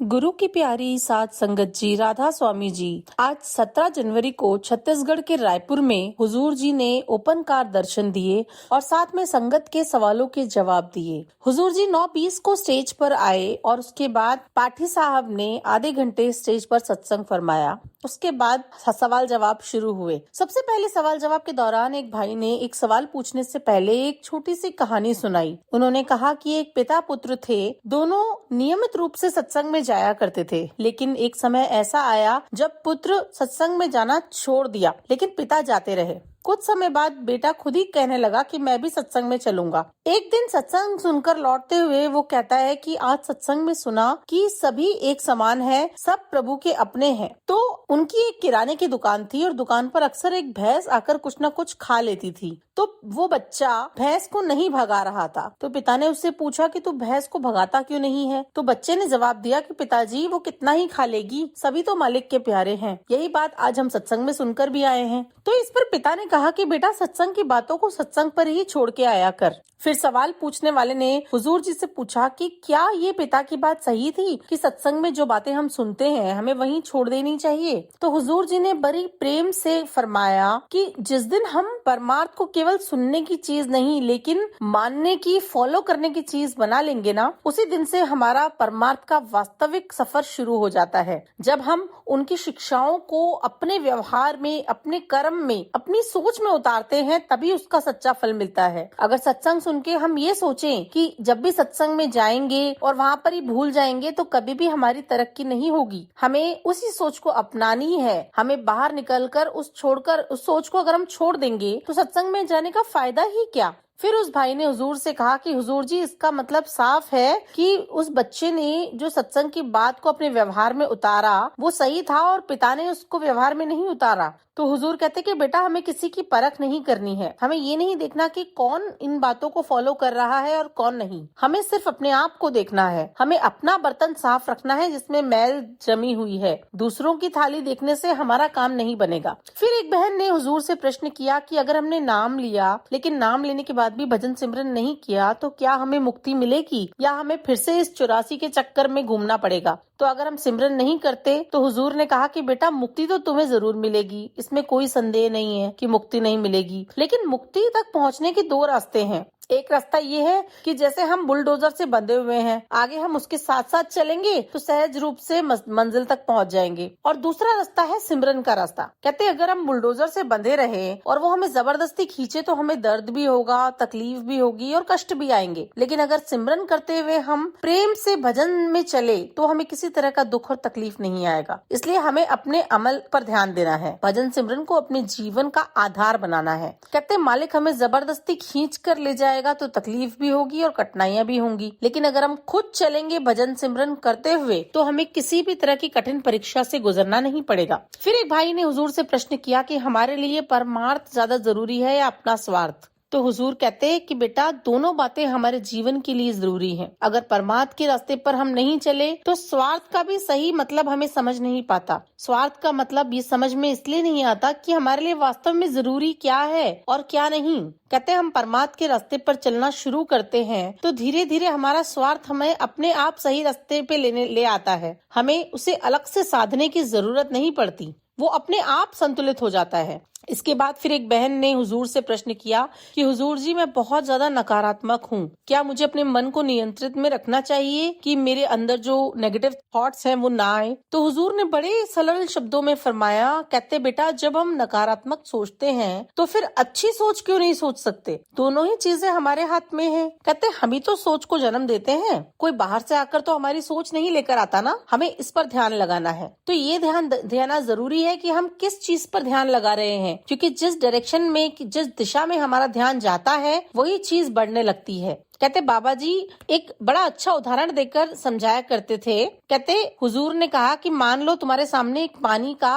गुरु की प्यारी साध संगत जी, राधा स्वामी जी, आज 17 जनवरी को छत्तीसगढ़ के रायपुर में हुजूर जी ने ओपन कार दर्शन दिए और साथ में संगत के सवालों के जवाब दिए। हुजूर जी 9:20 को स्टेज पर आए और उसके बाद पाठी साहब ने आधे घंटे स्टेज पर सत्संग फरमाया। उसके बाद सवाल जवाब शुरू हुए। सबसे पहले सवाल जवाब के दौरान एक भाई ने एक सवाल पूछने से पहले एक छोटी सी कहानी सुनाई। उन्होंने कहा कि एक पिता पुत्र थे, दोनों नियमित रूप से सत्संग में जाया करते थे, लेकिन एक समय ऐसा आया जब पुत्र सत्संग में जाना छोड़ दिया, लेकिन पिता जाते रहे। कुछ समय बाद बेटा खुद ही कहने लगा कि मैं भी सत्संग में चलूंगा। एक दिन सत्संग सुनकर लौटते हुए वो कहता है कि आज सत्संग में सुना कि सभी एक समान है, सब प्रभु के अपने हैं। तो उनकी एक किराने की दुकान थी और दुकान पर अक्सर एक भैंस आकर कुछ न कुछ खा लेती थी। तो वो बच्चा भैंस को नहीं भगा रहा था। तो पिता ने उससे पूछा कि तू भैंस को भगाता क्यों नहीं है? तो बच्चे ने जवाब दिया कि पिताजी, वो कितना ही खा लेगी, सभी तो मालिक के प्यारे हैं। यही बात आज हम सत्संग में सुनकर भी आए हैं। तो इस पर पिता ने कहा कि बेटा, सत्संग की बातों को सत्संग पर ही छोड़ के आया कर। फिर सवाल पूछने वाले ने हुजूर जी से पूछा कि क्या ये पिता की बात सही थी कि सत्संग में जो बातें हम सुनते हैं हमें वहीं छोड़ देनी चाहिए? तो हुजूर जी ने बड़ी प्रेम से फरमाया कि जिस दिन हम परमार्थ को केवल सुनने की चीज नहीं लेकिन मानने की, फॉलो करने की चीज बना लेंगे ना, उसी दिन से हमारा परमार्थ का वास्तविक सफर शुरू हो जाता है। जब हम उनकी शिक्षाओं को अपने व्यवहार में, अपने कर्म में, अपनी सोच में उतारते हैं, तभी उसका सच्चा फल मिलता है। अगर सत्संग सुन के हम ये सोचें कि जब भी सत्संग में जाएंगे और वहाँ पर ही भूल जाएंगे तो कभी भी हमारी तरक्की नहीं होगी। हमें उसी सोच को अपनानी है। हमें बाहर निकलकर उस सोच को अगर हम छोड़ देंगे तो सत्संग में जाने का फायदा ही क्या? फिर उस भाई ने हुजूर से कहा कि हुजूर जी, इसका मतलब साफ है कि उस बच्चे ने जो सत्संग की बात को अपने व्यवहार में उतारा वो सही था और पिता ने उसको व्यवहार में नहीं उतारा। तो हुजूर कहते कि बेटा, हमें किसी की परख नहीं करनी है। हमें ये नहीं देखना कि कौन इन बातों को फॉलो कर रहा है और कौन नहीं। हमें सिर्फ अपने आप को देखना है। हमें अपना बर्तन साफ रखना है जिसमें मैल जमी हुई है। दूसरों की थाली देखने से हमारा काम नहीं बनेगा। फिर एक बहन ने हुजूर से प्रश्न किया कि अगर हमने नाम लिया लेकिन नाम लेने के बाद भी भजन सिमरन नहीं किया तो क्या हमें मुक्ति मिलेगी या हमें फिर से इस 84 के चक्कर में घूमना पड़ेगा? तो अगर हम सिमरन नहीं करते तो हुजूर ने कहा कि बेटा, मुक्ति तो तुम्हें जरूर मिलेगी, इसमें कोई संदेह नहीं है कि मुक्ति नहीं मिलेगी, लेकिन मुक्ति तक पहुंचने के 2 रास्ते हैं। एक रास्ता ये है कि जैसे हम बुलडोजर से बंधे हुए हैं, आगे हम उसके साथ साथ चलेंगे तो सहज रूप से मंजिल तक पहुंच जाएंगे। और दूसरा रास्ता है सिमरन का रास्ता। कहते अगर हम बुलडोजर से बंधे रहे और वो हमें जबरदस्ती खींचे तो हमें दर्द भी होगा, तकलीफ भी होगी और कष्ट भी आएंगे। लेकिन अगर सिमरन करते हुए हम प्रेम से भजन में चले तो हमें किसी तरह का दुख और तकलीफ नहीं आएगा। इसलिए हमें अपने अमल पर ध्यान देना है। भजन सिमरन को अपने जीवन का आधार बनाना है। कहते मालिक हमें जबरदस्ती खींच कर ले जाएगा तो तकलीफ भी होगी और कठिनाइयां भी होंगी, लेकिन अगर हम खुद चलेंगे भजन सिमरन करते हुए तो हमें किसी भी तरह की कठिन परीक्षा से गुजरना नहीं पड़ेगा। फिर एक भाई ने हुजूर से प्रश्न किया कि हमारे लिए परमार्थ ज्यादा जरूरी है या अपना स्वार्थ? तो हुजूर कहते हैं कि बेटा, दोनों बातें हमारे जीवन के लिए जरूरी हैं। अगर परमार्थ के रास्ते पर हम नहीं चले तो स्वार्थ का भी सही मतलब हमें समझ नहीं पाता। स्वार्थ का मतलब ये समझ में इसलिए नहीं आता कि हमारे लिए वास्तव में जरूरी क्या है और क्या नहीं। कहते हम परमार्थ के रास्ते पर चलना शुरू करते हैं तो धीरे धीरे हमारा स्वार्थ हमें अपने आप सही रास्ते पे ले आता है। हमें उसे अलग से साधने की जरूरत नहीं पड़ती, वो अपने आप संतुलित हो जाता है। इसके बाद फिर एक बहन ने हुजूर से प्रश्न किया कि हुजूर जी, मैं बहुत ज्यादा नकारात्मक हूँ, क्या मुझे अपने मन को नियंत्रित में रखना चाहिए कि मेरे अंदर जो नेगेटिव थॉट्स हैं वो ना आए? तो हुजूर ने बड़े सरल शब्दों में फरमाया, कहते बेटा, जब हम नकारात्मक सोचते हैं तो फिर अच्छी सोच क्यों नहीं सोच सकते? दोनों ही चीजें हमारे हाथ में है। कहते हम ही तो सोच को जन्म देते हैं, कोई बाहर से आकर तो हमारी सोच नहीं लेकर आता ना। हमें इस पर ध्यान लगाना है। तो ये ध्यान देना जरूरी है कि हम किस चीज पर ध्यान लगा रहे हैं, क्योंकि जिस डायरेक्शन में, जिस दिशा में हमारा ध्यान जाता है वही चीज बढ़ने लगती है। कहते बाबा जी एक बड़ा अच्छा उदाहरण देकर समझाया करते थे। कहते हुजूर ने कहा कि मान लो तुम्हारे सामने एक पानी का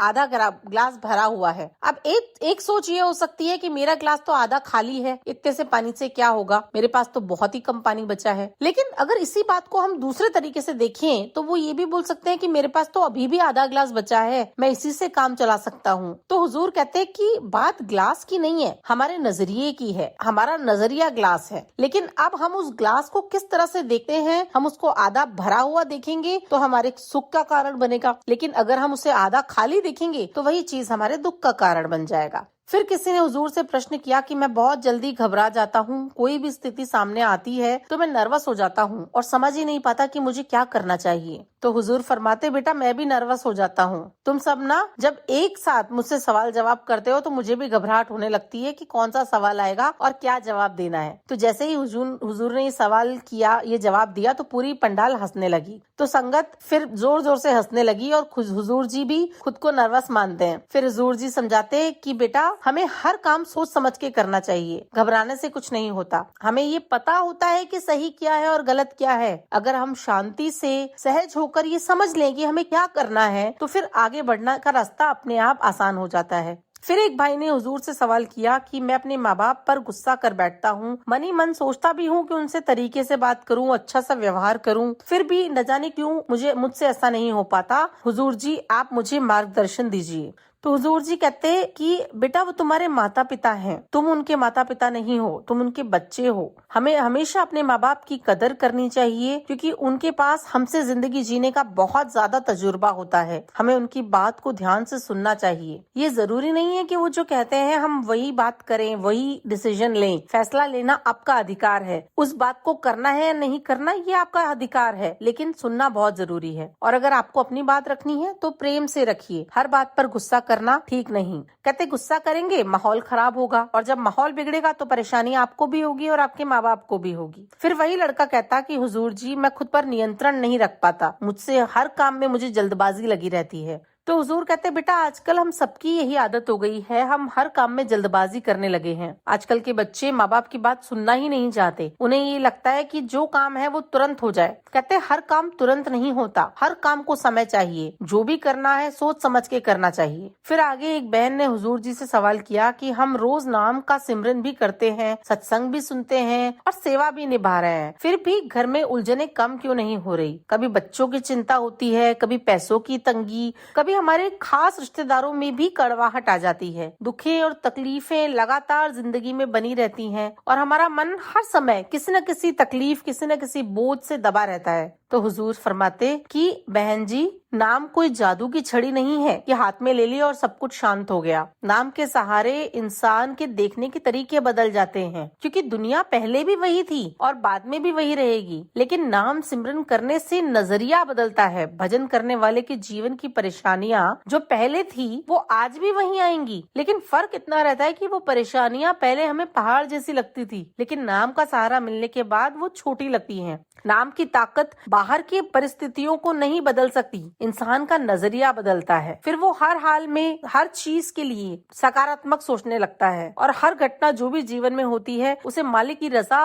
आधा ग्लास भरा हुआ है। अब एक सोच ये हो सकती है कि मेरा ग्लास तो आधा खाली है, इतने से पानी से क्या होगा, मेरे पास तो बहुत ही कम पानी बचा है। लेकिन अगर इसी बात को हम दूसरे तरीके से देखें तो वो ये भी बोल सकते हैं कि मेरे पास तो अभी भी आधा ग्लास बचा है, मैं इसी से काम चला सकता हूँ। तो हुजूर कहते हैं कि बात ग्लास की नहीं है, हमारे नजरिए की है। हमारा नजरिया ग्लास है, लेकिन लेकिन अब हम उस ग्लास को किस तरह से देखते हैं, हम उसको आधा भरा हुआ देखेंगे तो हमारे सुख का कारण बनेगा, लेकिन अगर हम उसे आधा खाली देखेंगे तो वही चीज हमारे दुख का कारण बन जाएगा। फिर किसी ने हुजूर से प्रश्न किया कि मैं बहुत जल्दी घबरा जाता हूँ, कोई भी स्थिति सामने आती है तो मैं नर्वस हो जाता हूँ और समझ ही नहीं पाता कि मुझे क्या करना चाहिए। तो हुजूर फरमाते, बेटा मैं भी नर्वस हो जाता हूँ। तुम सब ना जब एक साथ मुझसे सवाल जवाब करते हो तो मुझे भी घबराहट होने लगती है कि कौन सा सवाल आएगा और क्या जवाब देना है। तो जैसे ही हुजूर ने ये सवाल किया, ये जवाब दिया तो पूरी पंडाल हंसने लगी। तो संगत फिर जोर जोर से हंसने लगी और हुजूर जी भी खुद को नर्वस मानते हैं। फिर हुजूर जी समझाते कि बेटा हमें हर काम सोच समझ के करना चाहिए, घबराने से कुछ नहीं होता। हमें ये पता होता है कि सही क्या है और गलत क्या है। अगर हम शांति से सहज होकर ये समझ लें कि हमें क्या करना है तो फिर आगे बढ़ने का रास्ता अपने आप आसान हो जाता है। फिर एक भाई ने हुजूर से सवाल किया कि मैं अपने माँ बाप पर गुस्सा कर बैठता हूँ, मन ही मन सोचता भी हूँ कि उनसे तरीके से बात करूँ, अच्छा सा व्यवहार करूँ, फिर भी न जाने क्यों मुझसे ऐसा नहीं हो पाता। हुजूर जी आप मुझे मार्गदर्शन दीजिए। तो हुजूर जी कहते कि बेटा वो तुम्हारे माता पिता हैं, तुम उनके माता पिता नहीं हो, तुम उनके बच्चे हो। हमें हमेशा अपने माँ बाप की कदर करनी चाहिए क्योंकि उनके पास हमसे जिंदगी जीने का बहुत ज्यादा तजुर्बा होता है। हमें उनकी बात को ध्यान से सुनना चाहिए। ये जरूरी नहीं है कि वो जो कहते हैं हम वही बात करें, वही डिसीजन लें। फैसला लेना आपका अधिकार है, उस बात को करना है या नहीं करना ये आपका अधिकार है, लेकिन सुनना बहुत जरूरी है। और अगर आपको अपनी बात रखनी है तो प्रेम से रखिए, हर बात पर गुस्सा करना ठीक नहीं। कहते गुस्सा करेंगे माहौल खराब होगा और जब माहौल बिगड़ेगा तो परेशानी आपको भी होगी और आपके माँ बाप को भी होगी। फिर वही लड़का कहता कि हुजूर जी मैं खुद पर नियंत्रण नहीं रख पाता, मुझसे हर काम में मुझे जल्दबाजी लगी रहती है। तो हुजूर कहते बेटा आजकल हम सबकी यही आदत हो गई है, हम हर काम में जल्दबाजी करने लगे हैं। आजकल के बच्चे माँ बाप की बात सुनना ही नहीं चाहते, उन्हें ये लगता है कि जो काम है वो तुरंत हो जाए। कहते हर काम तुरंत नहीं होता, हर काम को समय चाहिए, जो भी करना है सोच समझ के करना चाहिए। फिर आगे एक बहन ने हुजूर जी से सवाल किया कि हम रोज नाम का सिमरन भी करते हैं, सत्संग भी सुनते हैं और सेवा भी निभा रहे हैं, फिर भी घर में उलझने कम क्यों नहीं हो रही? कभी बच्चों की चिंता होती है, कभी पैसों की तंगी, कभी हमारे खास रिश्तेदारों में भी कड़वाहट आ जाती है। दुखें और तकलीफें लगातार जिंदगी में बनी रहती हैं और हमारा मन हर समय किसी न किसी तकलीफ, किसी न किसी बोझ से दबा रहता है। तो हुजूर फरमाते कि बहन जी नाम कोई जादू की छड़ी नहीं है कि हाथ में ले ली और सब कुछ शांत हो गया। नाम के सहारे इंसान के देखने के तरीके बदल जाते हैं, क्योंकि दुनिया पहले भी वही थी और बाद में भी वही रहेगी, लेकिन नाम सिमरन करने से नजरिया बदलता है। भजन करने वाले के जीवन की परेशानियां जो पहले थी वो आज भी वही आएंगी, लेकिन फर्क इतना रहता है कि वो परेशानियां पहले हमें पहाड़ जैसी लगती थी, लेकिन नाम का सहारा मिलने के बाद वो छोटी लगती है। नाम की ताकत बाहर की परिस्थितियों को नहीं बदल सकती, इंसान का नजरिया बदलता है। फिर वो हर हाल में हर चीज के लिए सकारात्मक सोचने लगता है और हर घटना जो भी जीवन में होती है उसे मालिक की रजा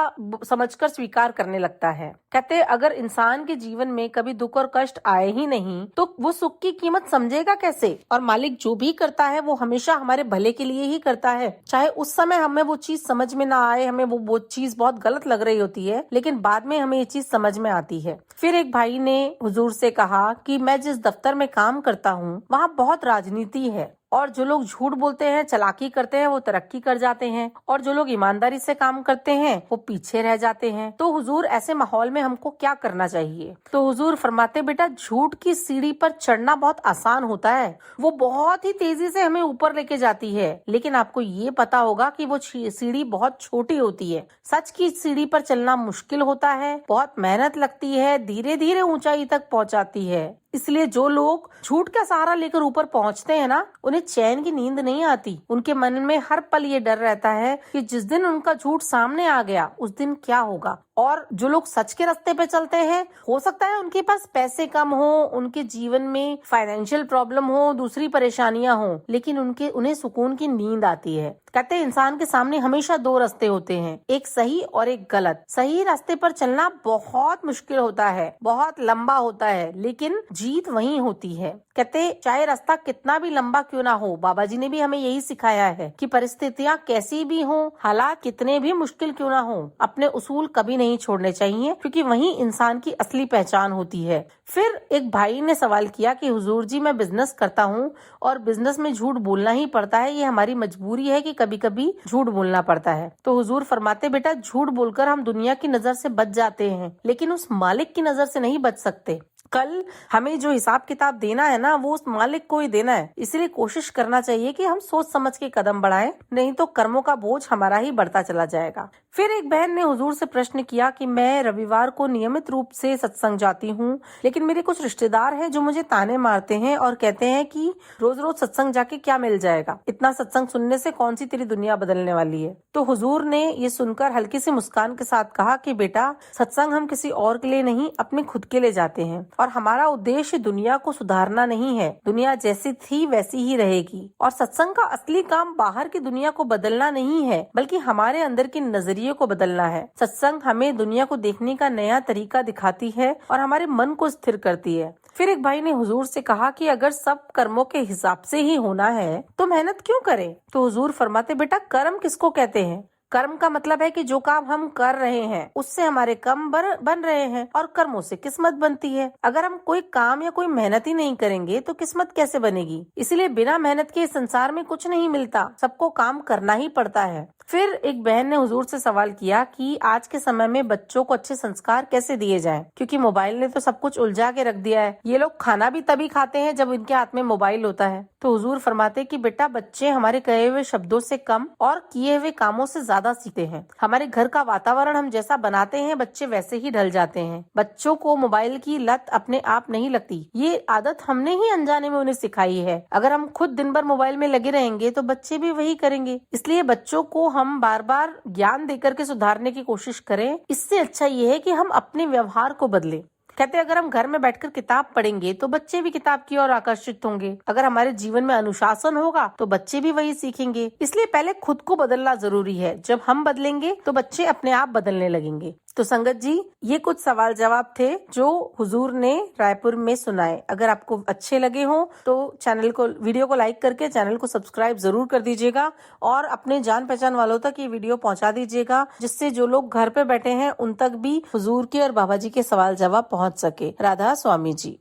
समझकर स्वीकार करने लगता है। कहते अगर इंसान के जीवन में कभी दुख और कष्ट आए ही नहीं तो वो सुख की कीमत समझेगा कैसे? और मालिक जो भी करता है वो हमेशा हमारे भले के लिए ही करता है, चाहे उस समय हमें वो चीज समझ में ना आए, हमें वो चीज बहुत गलत लग रही होती है, लेकिन बाद में हमें ये चीज समझ में आती है। फिर एक भाई ने हुजूर से कहा कि मैं जिस दफ्तर में काम करता हूँ वहाँ बहुत राजनीति है और जो लोग झूठ बोलते हैं, चालाकी करते हैं, वो तरक्की कर जाते हैं और जो लोग ईमानदारी से काम करते हैं वो पीछे रह जाते हैं। तो हुजूर ऐसे माहौल में हमको क्या करना चाहिए? तो हुजूर फरमाते बेटा झूठ की सीढ़ी पर चढ़ना बहुत आसान होता है, वो बहुत ही तेजी से हमें ऊपर लेके जाती है, लेकिन आपको ये पता होगा कि वो सीढ़ी बहुत छोटी होती है। सच की सीढ़ी पर चलना मुश्किल होता है, बहुत मेहनत लगती है, धीरे धीरे ऊंचाई तक पहुंचाती है। इसलिए जो लोग झूठ का सहारा लेकर ऊपर पहुंचते हैं ना, उन्हें चैन की नींद नहीं आती। उनके मन में हर पल ये डर रहता है कि जिस दिन उनका झूठ सामने आ गया उस दिन क्या होगा। और जो लोग सच के रास्ते पे चलते हैं, हो सकता है उनके पास पैसे कम हो, उनके जीवन में फाइनेंशियल प्रॉब्लम हो, दूसरी परेशानियां हो, लेकिन उन्हें सुकून की नींद आती है। कहते हैं इंसान के सामने हमेशा दो रास्ते होते हैं, एक सही और एक गलत। सही रास्ते पर चलना बहुत मुश्किल होता है, बहुत लंबा होता है, लेकिन जीत वहीं होती है। कहते चाहे रास्ता कितना भी लंबा क्यों ना हो, बाबा जी ने भी हमें यही सिखाया है कि परिस्थितियां कैसी भी हो, हालात कितने भी मुश्किल क्यों ना हो, अपने उसूल कभी नहीं छोड़ने चाहिए, क्योंकि वही इंसान की असली पहचान होती है। फिर एक भाई ने सवाल किया कि हुजूर जी, मैं बिजनेस करता हूँ और बिजनेस में झूठ बोलना ही पड़ता है, ये हमारी मजबूरी है कि कभी कभी झूठ बोलना पड़ता है। तो हुजूर फरमाते, बेटा झूठ बोलकर हम दुनिया की नजर से बच जाते हैं, लेकिन उस मालिक की नजर से नहीं बच सकते। कल हमें जो हिसाब किताब देना है ना, वो उस मालिक को ही देना है। इसलिए कोशिश करना चाहिए कि हम सोच समझ के कदम बढ़ाएं, नहीं तो कर्मों का बोझ हमारा ही बढ़ता चला जाएगा। फिर एक बहन ने हुजूर से प्रश्न किया कि मैं रविवार को नियमित रूप से सत्संग जाती हूँ, लेकिन मेरे कुछ रिश्तेदार हैं जो मुझे ताने मारते हैं और कहते हैं कि रोज रोज सत्संग जाके क्या मिल जाएगा, इतना सत्संग सुनने से कौन सी तेरी दुनिया बदलने वाली है। तो हुजूर ने ये सुनकर हल्की सी मुस्कान के साथ कहा कि बेटा, सत्संग हम किसी और के लिए नहीं, अपने खुद के लिए जाते हैं, और हमारा उद्देश्य दुनिया को सुधारना नहीं है। दुनिया जैसी थी वैसी ही रहेगी, और सत्संग का असली काम बाहर की दुनिया को बदलना नहीं है, बल्कि हमारे अंदर के नजरिए को बदलना है। सत्संग हमें दुनिया को देखने का नया तरीका दिखाती है और हमारे मन को स्थिर करती है। फिर एक भाई ने हुजूर से कहा कि अगर सब कर्मों के हिसाब से ही होना है तो मेहनत क्यों करें। तो हुजूर फरमाते, बेटा कर्म किसको कहते हैं? कर्म का मतलब है कि जो काम हम कर रहे हैं उससे हमारे कर्म बन रहे हैं, और कर्मों से किस्मत बनती है। अगर हम कोई काम या कोई मेहनत ही नहीं करेंगे तो किस्मत कैसे बनेगी? इसलिए बिना मेहनत के संसार में कुछ नहीं मिलता, सबको काम करना ही पड़ता है। फिर एक बहन ने हुजूर से सवाल किया कि आज के समय में बच्चों को अच्छे संस्कार कैसे दिए जाएं, क्योंकि मोबाइल ने तो सब कुछ उलझा के रख दिया है। ये लोग खाना भी तभी खाते हैं जब इनके हाथ में मोबाइल होता है। तो हुजूर फरमाते कि बेटा, बच्चे हमारे कहे हुए शब्दों से कम और किए हुए कामों से ज्यादा सीखते हैं। हमारे घर का वातावरण हम जैसा बनाते हैं, बच्चे वैसे ही ढल जाते हैं। बच्चों को मोबाइल की लत अपने आप नहीं लगती, ये आदत हमने ही अनजाने में उन्हें सिखाई है। अगर हम खुद दिन भर मोबाइल में लगे रहेंगे तो बच्चे भी वही करेंगे। इसलिए बच्चों को हम बार बार ज्ञान देकर के सुधारने की कोशिश करें। इससे अच्छा ये है कि हम अपने व्यवहार को बदलें। कहते अगर हम घर में बैठकर किताब पढ़ेंगे तो बच्चे भी किताब की ओर आकर्षित होंगे। अगर हमारे जीवन में अनुशासन होगा तो बच्चे भी वही सीखेंगे। इसलिए पहले खुद को बदलना जरूरी है। जब हम बदलेंगे तो बच्चे अपने आप बदलने लगेंगे। तो संगत जी, ये कुछ सवाल जवाब थे जो हुजूर ने रायपुर में सुनाए। अगर आपको अच्छे लगे हो तो वीडियो को लाइक करके चैनल को सब्सक्राइब जरूर कर दीजिएगा, और अपने जान पहचान वालों तक ये वीडियो पहुंचा दीजिएगा, जिससे जो लोग घर पे बैठे हैं उन तक भी हुजूर के और बाबा जी के सवाल जवाब पहुंच सके। राधा स्वामी जी।